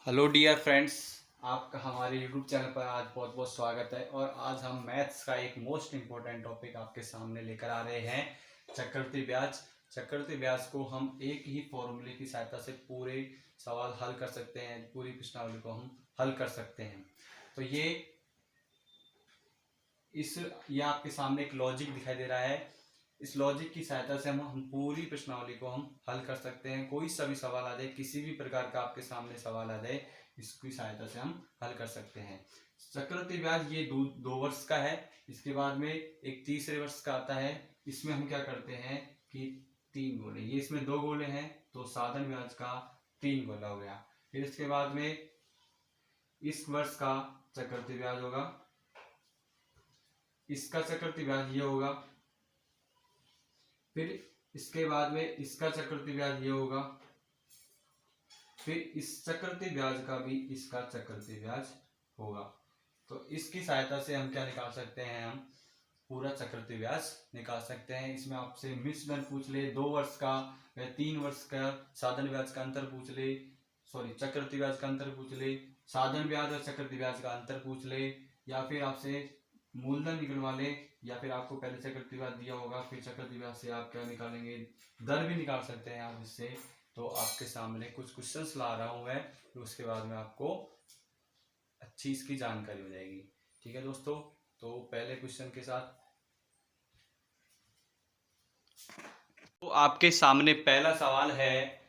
Hello dear friends, आपका हमारे YouTube channel पर आज बहुत बहुत स्वागत है। और आज हम मैथ्स का एक मोस्ट इम्पोर्टेंट टॉपिक आपके सामने लेकर आ रहे हैं, चक्रवृद्धि ब्याज। चक्रवृद्धि ब्याज को हम एक ही फॉर्मूले की सहायता से पूरे सवाल हल कर सकते हैं, पूरी प्रश्नावली को हम हल कर सकते हैं। तो ये आपके सामने एक लॉजिक दिखाई दे रहा है। इस लॉजिक की सहायता से हम पूरी प्रश्नावली को हम हल कर सकते हैं। कोई सा भी सवाल आ जाए, किसी भी प्रकार का आपके सामने सवाल आ जाए, इसकी सहायता से हम हल कर सकते हैं। चक्रवृद्धि ब्याज ये दो वर्ष का है। इसके बाद में एक तीसरे वर्ष का आता है। इसमें हम क्या करते हैं कि तीन गोले, ये इसमें दो गोले हैं तो साधन ब्याज का तीन गोला हो गया। फिर इसके बाद में इस वर्ष का चक्रवृद्धि ब्याज होगा, इसका चक्रवृद्धि ब्याज ये होगा, फिर इसके बाद में इसका चक्रवृद्धि ब्याज ये होगा, फिर इस चक्रवृद्धि ब्याज का भी इसका चक्रवृद्धि ब्याज होगा। तो इसकी सहायता से हम क्या निकाल सकते हैं, हम पूरा चक्रवृद्धि ब्याज निकाल सकते हैं। इसमें आपसे मिश्र धन पूछ ले 2 वर्ष का या 3 वर्ष का, साधन ब्याज का अंतर पूछ ले, सॉरी चक्रवृद्धि ब्याज का अंतर पूछ ले, साधन ब्याज और चक्रवृद्धि ब्याज का अंतर पूछ ले, या फिर आपसे मूलधन निकलवा ले, या फिर आपको पहले चक्रवृद्धि ब्याज दिया होगा, फिर चक्रवृद्धि ब्याज से आप क्या निकालेंगे, दर भी निकाल सकते हैं आप इससे। तो आपके सामने कुछ क्वेश्चंस ला रहा हूं मैं, तो उसके बाद में आपको अच्छी इसकी जानकारी हो जाएगी। ठीक है दोस्तों, तो पहले क्वेश्चन के साथ तो आपके सामने पहला सवाल है,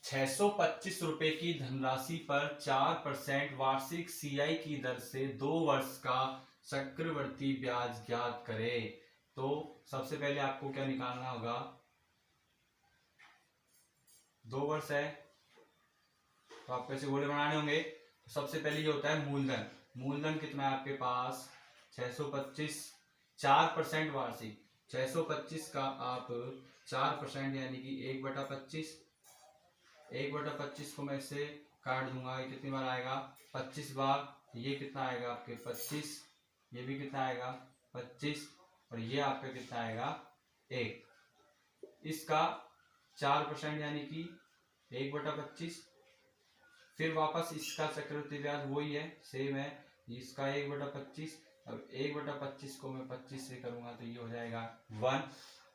625 रुपए की धनराशि पर 4% वार्षिक सीआई की दर से 2 वर्ष का चक्रवर्ती ब्याज ज्ञात करें। तो सबसे पहले आपको क्या निकालना होगा, 2 वर्ष है तो आपको ऐसे गोले बनाने होंगे। तो सबसे पहले ये होता है मूलधन। मूलधन कितना है आपके पास, 625, 4% वार्षिक, 625 का आप 4% यानी कि 1/25, 1/25 को मैं इससे काट दूंगा, ये कितनी बार आएगा, 25 बार। ये कितना आएगा आपके 25, ये भी कितना आएगा 25, और ये आपका कितना आएगा 1। इसका 4% यानी कि 1/25। फिर वापस इसका चक्रवृद्धि ब्याज वही है, सेम है, इसका 1/25। अब 1/25 को मैं 25 से करूंगा तो ये हो जाएगा 1।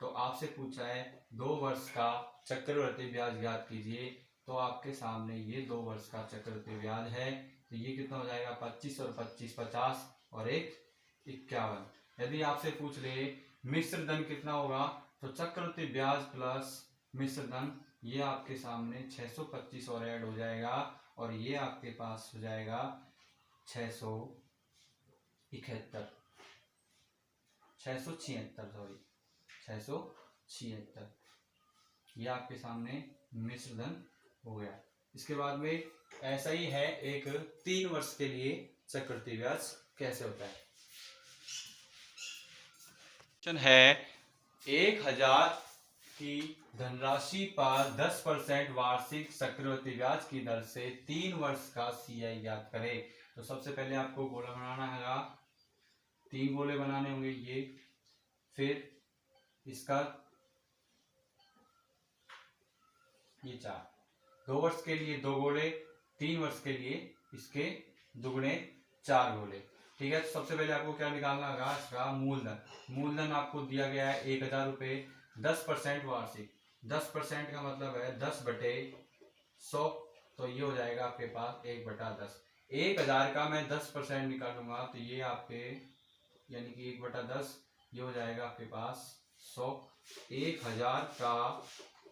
तो आपसे पूछा है 2 वर्ष का चक्रवृद्धि ब्याज ज्ञात कीजिए। तो आपके सामने ये 2 वर्ष का चक्रवृद्धि ब्याज है। तो ये कितना हो जाएगा, 25 और 25 50 और 1 51। यदि आपसे पूछ ले मिश्र धन कितना होगा, तो चक्रवृद्धि ब्याज प्लस मिश्र धन, ये आपके सामने 625 और ऐड हो जाएगा, और ये आपके पास हो जाएगा 676, 676, सॉरी 676। ये आपके सामने मिश्र धन हो गया। इसके बाद में ऐसा ही है एक 3 वर्ष के लिए चक्रवृद्धि ब्याज कैसे होता है। क्वेश्चन है, 1000 की धनराशि पर 10% वार्षिक चक्रवृद्धि ब्याज की दर से 3 वर्ष का सीआई ज्ञात करें। तो सबसे पहले आपको गोला बनाना है, 3 गोले बनाने होंगे ये, फिर इसका ये 4, 2 वर्ष के लिए 2 गोले, 3 वर्ष के लिए इसके दुगने 4 गोले। ठीक है, तो सबसे पहले आपको क्या निकालना होगा, इसका मूलधन। मूलधन आपको दिया गया है 1000 रुपये, 10% वार्षिक, 10% का मतलब है 10/100। तो ये हो जाएगा आपके पास 1/10। 1000 का मैं 10% निकालूंगा तो ये आपके यानी कि 1/10, ये हो जाएगा आपके पास 100। 1000 का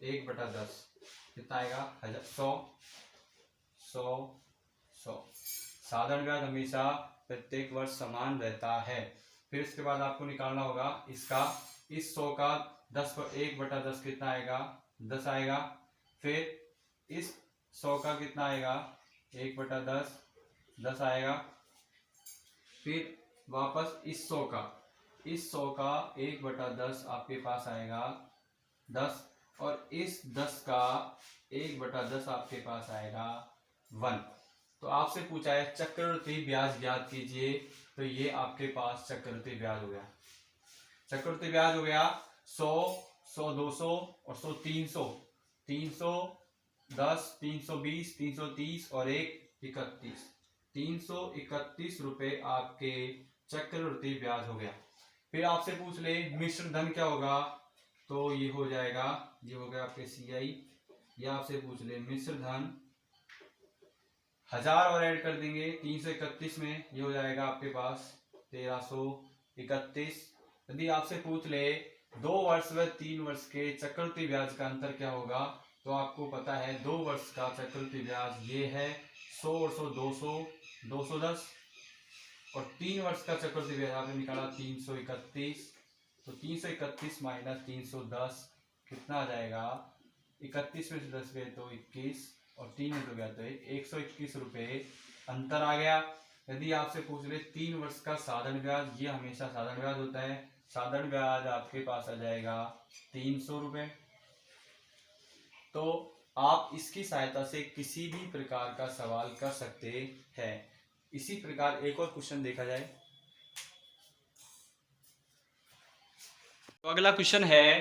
1/10 कितना आएगा, 100, 100, 100। साधारण ब्याज हमेशा प्रत्येक वर्ष समान रहता है। फिर इसके बाद आपको निकालना होगा इसका, इस 100 का 10 पर 1/10 कितना आएगा, 10 आएगा। फिर इस 100 का कितना आएगा, 1/10, 10 आएगा। फिर वापस इस 100 का, इस 100 का 1/10 आपके पास आएगा 10, और इस 10 का 1/10 आपके पास आएगा 1। तो आपसे पूछा है चक्रवृद्धि ब्याज ज्ञात कीजिए। तो ये आपके पास चक्रवृद्धि ब्याज हो गया, चक्रवृद्धि ब्याज हो गया 100, 100 200 और 100 300, 310, 320, 330 और 1 331 331 रुपए आपके चक्रवृद्धि ब्याज हो गया। फिर आपसे पूछ ले मिश्र धन क्या होगा, तो ये हो जाएगा, ये हो गया आपके CI। ये आपसे पूछ ले मिश्र धन 1000 और ऐड कर देंगे 331 में, ये हो जाएगा आपके पास 1331। यदि आपसे पूछ ले 2 वर्ष व 3 वर्ष के चक्रवृद्धि ब्याज का अंतर क्या होगा, तो आपको पता है 2 वर्ष का चक्रवृद्धि ब्याज ये है 100 और 100 200 210, और 3 वर्ष का चक्रवृद्धि ब्याज आपने निकाला 331। तो 331 माइनस 310 कितना आ जाएगा, 31 में से 10 गए तो 21 और 3 में तो गया तो 121 रुपए अंतर आ गया। यदि आपसे पूछ ले 3 वर्ष का साधारण ब्याज, ये हमेशा साधारण ब्याज होता है, साधारण ब्याज आपके पास आ जाएगा 300 रुपए। तो आप इसकी सहायता से किसी भी प्रकार का सवाल कर सकते हैं। इसी प्रकार एक और क्वेश्चन देखा जाए। तो अगला क्वेश्चन है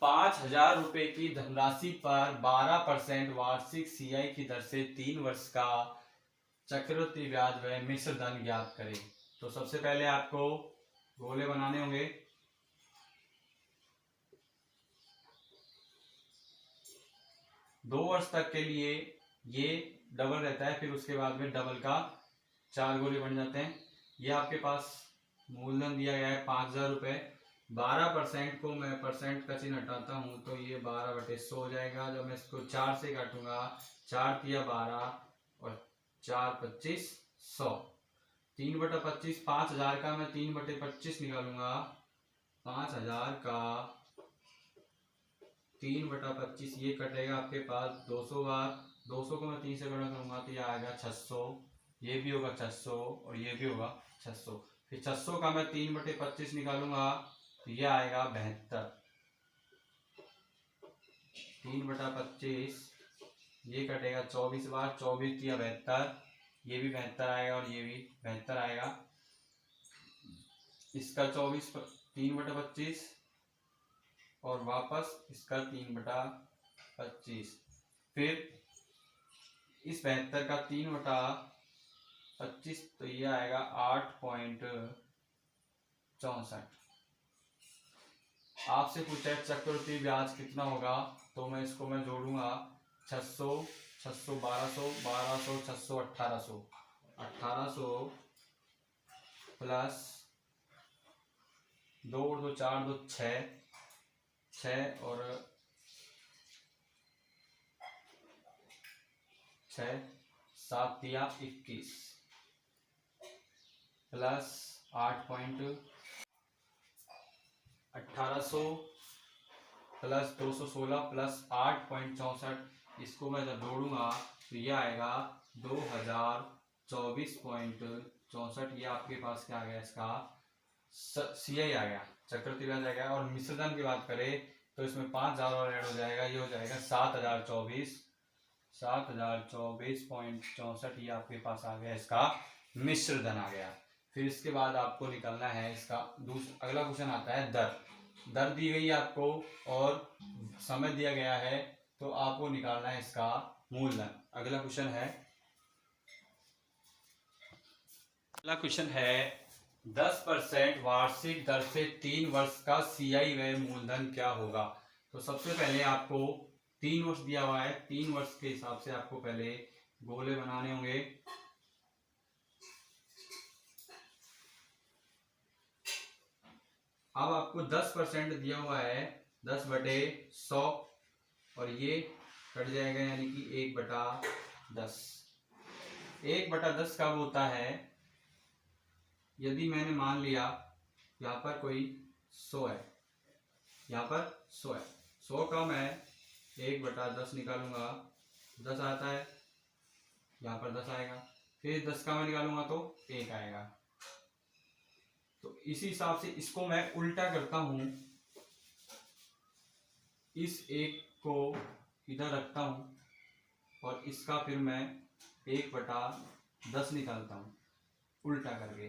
5000 रुपए की धनराशि पर 12% वार्षिक CI की दर से 3 वर्ष का चक्रवृद्धि ब्याज व मिश्र धन ज्ञात करें। तो सबसे पहले आपको गोले बनाने होंगे। दो वर्ष तक के लिए ये डबल रहता है, फिर उसके बाद में डबल का 4 गोले बन जाते हैं। ये आपके पास मूलधन दिया गया है 5000 रुपए। 12% को मैं परसेंट का चिन्ह हटाता हूं तो ये 12/100 हो जाएगा। जब मैं इसको 4 से काटूंगा, 4 तिया 12 और 4 25 100। 3/25 5000 का मैं 3/25 निकालूंगा। 5000 का 3/25 ये कटेगा आपके पास 200 बार। 200 को मैं 3 से गुणा करूंगा तो ये आएगा 600, ये भी होगा 600 और ये भी होगा 600। फिर 600 का मैं 3/25 निकालूंगा तो ये आएगा 72। 3/25 ये कटेगा 24 बार, 24 या 72, ये भी 72 आएगा और ये भी 72 आएगा। इसका 24 3/25 और वापस इसका 3/25। फिर इस 72 का 3/25 तो ये आएगा 8.64। आपसे पूछा है चक्रवृद्धि ब्याज कितना होगा, तो मैं इसको मैं जोड़ूंगा 600 600 1200 1200 600 1800 1800 प्लस 2 और 2 4 2 6 6 और 6 7 दिया 21 प्लस 8.1800 प्लस 216 प्लस 8.64। इसको मैं जब जोड़ूंगा तो ये आएगा 2024.64। ये आपके पास क्या आ गया, इसका CI आ गया, चक्रवृद्धि ब्याज आ गया। और मिश्र धन की बात करें तो इसमें 5000 और ऐड हो जाएगा, ये हो जाएगा 7024.64। ये आपके पास आ गया, इसका मिश्र धन आ गया। फिर इसके बाद आपको निकलना है इसका अगला क्वेश्चन आता है दर। दर दी गई आपको और समय दिया गया है, तो आपको निकालना है इसका मूलधन। अगला क्वेश्चन है 10% वार्षिक दर से 3 वर्ष का CI व मूलधन क्या होगा। तो सबसे पहले आपको 3 वर्ष दिया हुआ है, 3 वर्ष के हिसाब से आपको पहले गोले बनाने होंगे। अब आपको 10% दिया हुआ है 10/100 और ये कट जाएगा, यानी कि 1/10। 1/10 कब होता है, यदि मैंने मान लिया यहाँ पर कोई 100 है, यहाँ पर 100 है, 100 का मैं 1/10 निकालूंगा, 10 आता है, यहाँ पर 10 आएगा। फिर 10 का मैं निकालूंगा तो 1 आएगा। तो इसी हिसाब से इसको मैं उल्टा करता हूं, इस 1 को इधर रखता हूं और इसका फिर मैं 1/10 निकालता हूं उल्टा करके,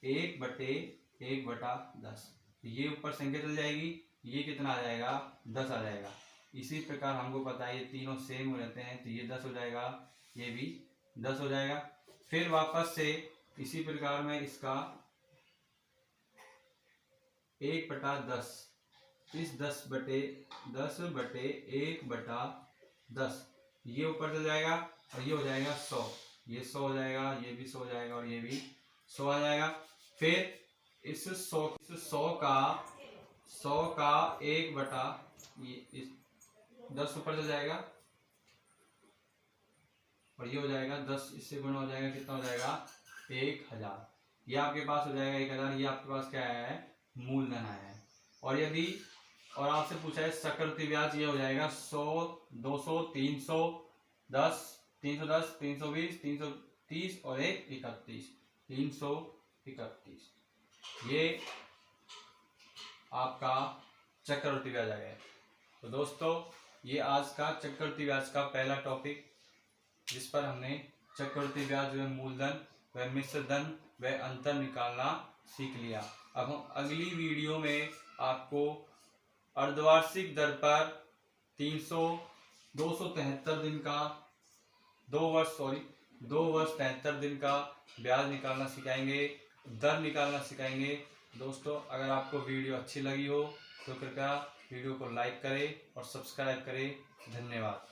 1/10। ये ऊपर संख्या चल जाएगी, ये कितना आ जाएगा 10 आ जाएगा। इसी प्रकार हमको पता है ये तीनों सेम हो जाते हैं, तो ये 10 हो जाएगा, ये भी 10 हो जाएगा। फिर वापस से इसी प्रकार में इसका 1/10, इस 10/1/10 ये ऊपर चल जाएगा और ये हो जाएगा 100, ये 100 हो जाएगा, ये भी 100 हो जाएगा और ये भी 100 आ जाएगा। फिर इस 100 का 10 ऊपर चल जाएगा और ये हो जाएगा 10, इससे गुणा हो जाएगा, कितना हो जाएगा 1000। ये आपके पास हो जाएगा 1000। ये आपके पास क्या आया है, मूलधन आया है। और आपसे पूछा है चक्रवृद्धि ब्याज, ये हो जाएगा 100, 200, 310, 310, 320, 330 और 31, 331। ये आपका चक्रवृद्धि ब्याज आ गया। तो दोस्तों ये आज का चक्रवृद्धि ब्याज का पहला टॉपिक, जिस पर हमने चक्रवृद्धि ब्याज व मूलधन व मिश्र धन व अंतर निकालना सीख लिया। अब हम अगली वीडियो में आपको अर्धवार्षिक दर पर 273 दिन का 2 वर्ष 73 दिन का ब्याज निकालना सिखाएंगे, दर निकालना सिखाएंगे। दोस्तों अगर आपको वीडियो अच्छी लगी हो तो कृपया वीडियो को लाइक करें और सब्सक्राइब करें। धन्यवाद।